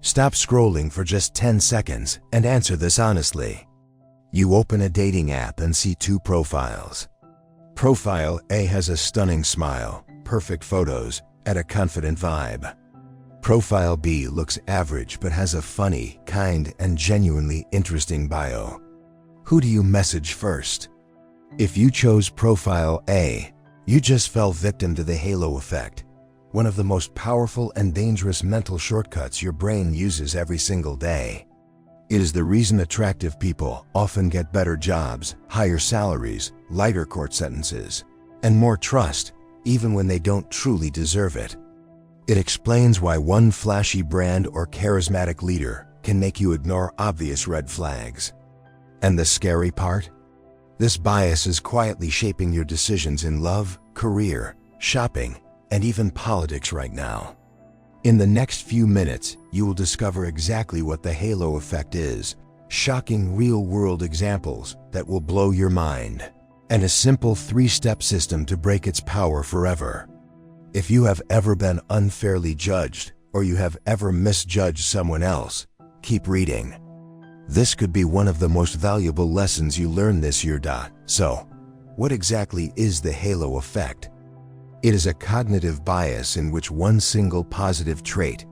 Stop scrolling for just 10 seconds and answer this honestly. You open a dating app and see two profiles. Profile A has a stunning smile, perfect photos, and a confident vibe. Profile B looks average but has a funny, kind, and genuinely interesting bio. Who do you message first? If you chose Profile A, you just fell victim to the halo effect, one of the most powerful and dangerous mental shortcuts your brain uses every single day. It is the reason attractive people often get better jobs, higher salaries, lighter court sentences, and more trust, even when they don't truly deserve it. It explains why one flashy brand or charismatic leader can make you ignore obvious red flags. And the scary part? This bias is quietly shaping your decisions in love, career, shopping, and even politics right now. In the next few minutes, you will discover exactly what the halo effect is, shocking real-world examples that will blow your mind, and a simple 3-step system to break its power forever. If you have ever been unfairly judged, or you have ever misjudged someone else, keep reading. This could be one of the most valuable lessons you learn this year. So, what exactly is the halo effect? It is a cognitive bias in which one single positive trait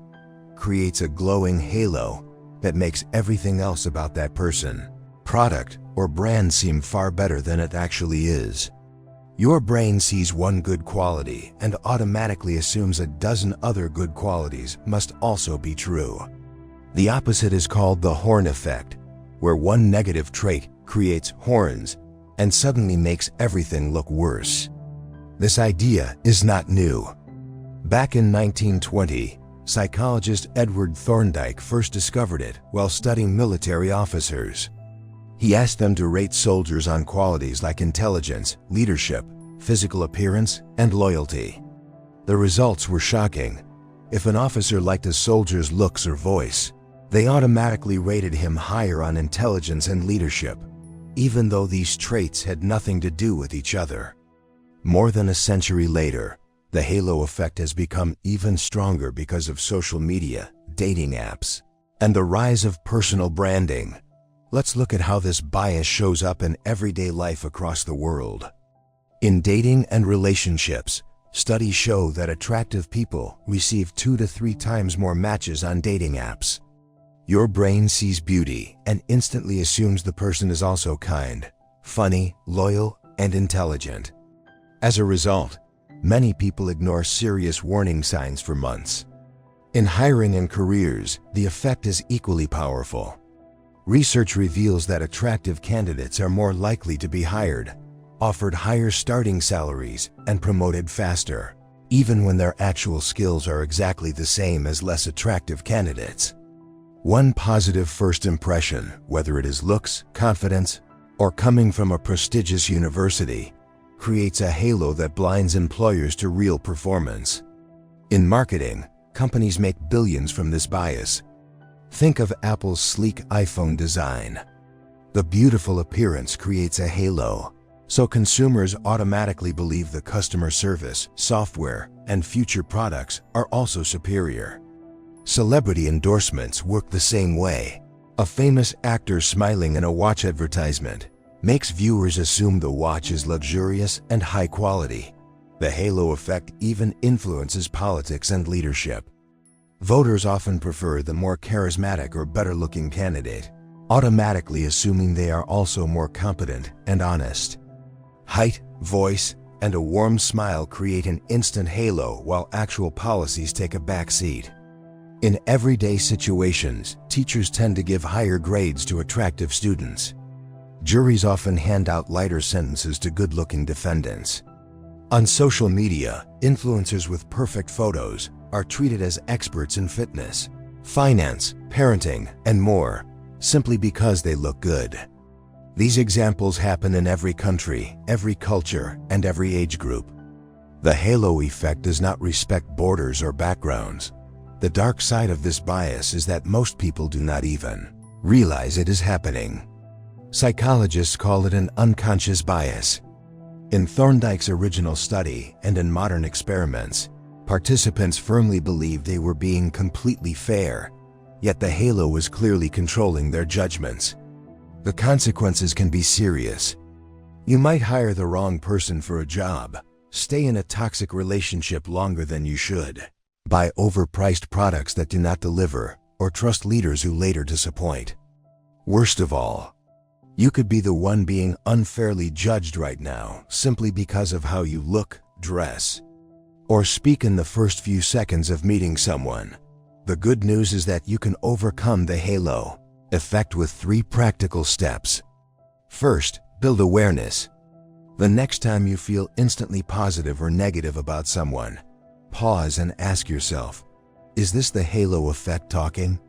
creates a glowing halo that makes everything else about that person, product, or brand seem far better than it actually is. Your brain sees one good quality and automatically assumes a dozen other good qualities must also be true. The opposite is called the horn effect, where one negative trait creates horns and suddenly makes everything look worse. This idea is not new. Back in 1920, psychologist Edward Thorndike first discovered it while studying military officers. He asked them to rate soldiers on qualities like intelligence, leadership, physical appearance, and loyalty. The results were shocking. If an officer liked a soldier's looks or voice, they automatically rated him higher on intelligence and leadership, even though these traits had nothing to do with each other. More than a century later, the halo effect has become even stronger because of social media, dating apps, and the rise of personal branding. Let's look at how this bias shows up in everyday life across the world. In dating and relationships, studies show that attractive people receive 2 to 3 times more matches on dating apps. Your brain sees beauty and instantly assumes the person is also kind, funny, loyal, and intelligent. As a result, many people ignore serious warning signs for months. In hiring and careers, the effect is equally powerful. Research reveals that attractive candidates are more likely to be hired, offered higher starting salaries, and promoted faster, even when their actual skills are exactly the same as less attractive candidates. One positive first impression, whether it is looks, confidence, or coming from a prestigious university, creates a halo that blinds employers to real performance. In marketing, companies make billions from this bias. Think of Apple's sleek iPhone design. The beautiful appearance creates a halo, so consumers automatically believe the customer service, software, and future products are also superior. Celebrity endorsements work the same way. A famous actor smiling in a watch advertisement makes viewers assume the watch is luxurious and high quality. The halo effect even influences politics and leadership. Voters often prefer the more charismatic or better-looking candidate, automatically assuming they are also more competent and honest. Height, voice, and a warm smile create an instant halo while actual policies take a back seat. In everyday situations, teachers tend to give higher grades to attractive students. Juries often hand out lighter sentences to good-looking defendants. On social media, influencers with perfect photos are treated as experts in fitness, finance, parenting, and more, simply because they look good. These examples happen in every country, every culture, and every age group. The halo effect does not respect borders or backgrounds. The dark side of this bias is that most people do not even realize it is happening. Psychologists call it an unconscious bias. In Thorndike's original study and in modern experiments, participants firmly believed they were being completely fair, yet the halo is clearly controlling their judgments. The consequences can be serious. You might hire the wrong person for a job, stay in a toxic relationship longer than you should, buy overpriced products that do not deliver, or trust leaders who later disappoint. Worst of all, you could be the one being unfairly judged right now simply because of how you look, dress, or speak in the first few seconds of meeting someone. The good news is that you can overcome the halo effect with 3 practical steps. First, build awareness. The next time you feel instantly positive or negative about someone, pause and ask yourself, is this the halo effect talking?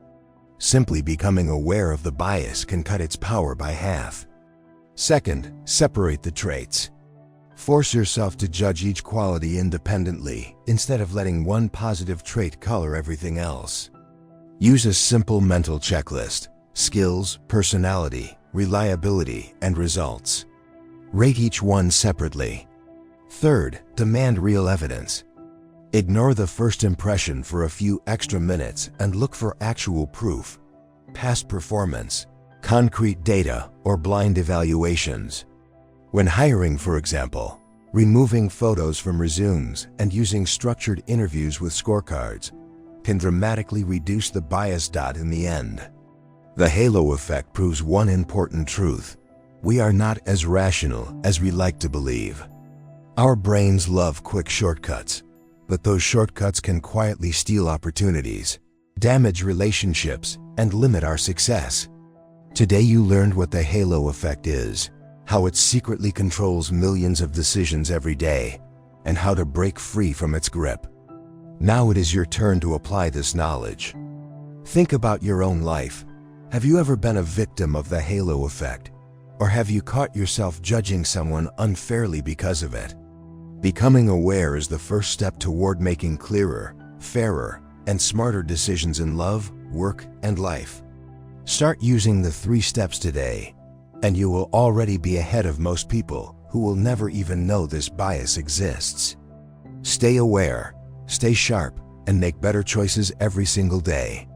Simply becoming aware of the bias can cut its power by half. Second, separate the traits. Force yourself to judge each quality independently instead of letting one positive trait color everything else. Use a simple mental checklist: skills, personality, reliability, and results. Rate each one separately. Third, demand real evidence. Ignore the first impression for a few extra minutes and look for actual proof, past performance, concrete data, or blind evaluations. When hiring, for example, removing photos from resumes and using structured interviews with scorecards can dramatically reduce the bias. In the end, the halo effect proves one important truth: we are not as rational as we like to believe. Our brains love quick shortcuts, but those shortcuts can quietly steal opportunities, damage relationships, and limit our success. Today you learned what the halo effect is, how it secretly controls millions of decisions every day, and how to break free from its grip. Now it is your turn to apply this knowledge. Think about your own life. Have you ever been a victim of the halo effect? Or have you caught yourself judging someone unfairly because of it? Becoming aware is the first step toward making clearer, fairer, and smarter decisions in love, work, and life. Start using the 3 steps today, and you will already be ahead of most people who will never even know this bias exists. Stay aware, stay sharp, and make better choices every single day.